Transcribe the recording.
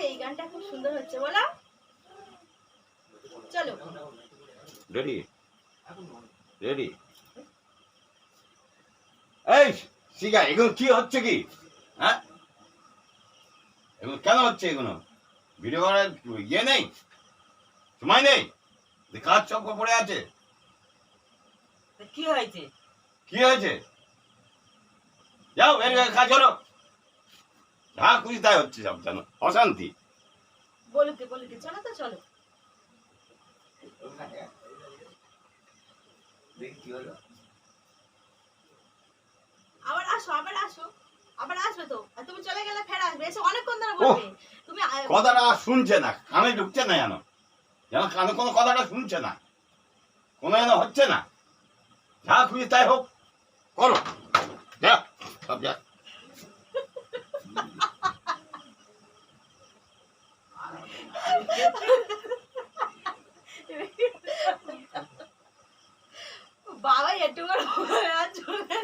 এই গানটা খুব সুন্দর হচ্ছে বলো। চলো রেডি রেডি। এই শিখা, এগুলো কি হচ্ছে কি? হ্যাঁ, এগুলো কেন হচ্ছে? এগুলো ভিডিও করার ইয়ে নেই, সময় নেই, কাজ চক্র পড়ে আছে। কি হয়েছে? কি হয়েছে? যাও এর কাজ হলো, যা খুশি তাই হচ্ছে সব, জানো অশান্তি। বলুকে বলুকে চলো তো চলো। আবার আসো আবার আসো, আবার আসবে তো। আর তুমি চলে গেলে ফের আসবে, এসে অনেকক্ষণ ধরে বলবে। তুমি কথাটা শুনছে না, কানে ঢুকছে না, জানো যেন কানে কোনো কথাটা শুনছে না, কোনো যেন হচ্ছে না। যা খুশি তাই হোক, করো, যা সব যা। বাবা একটু করে চলে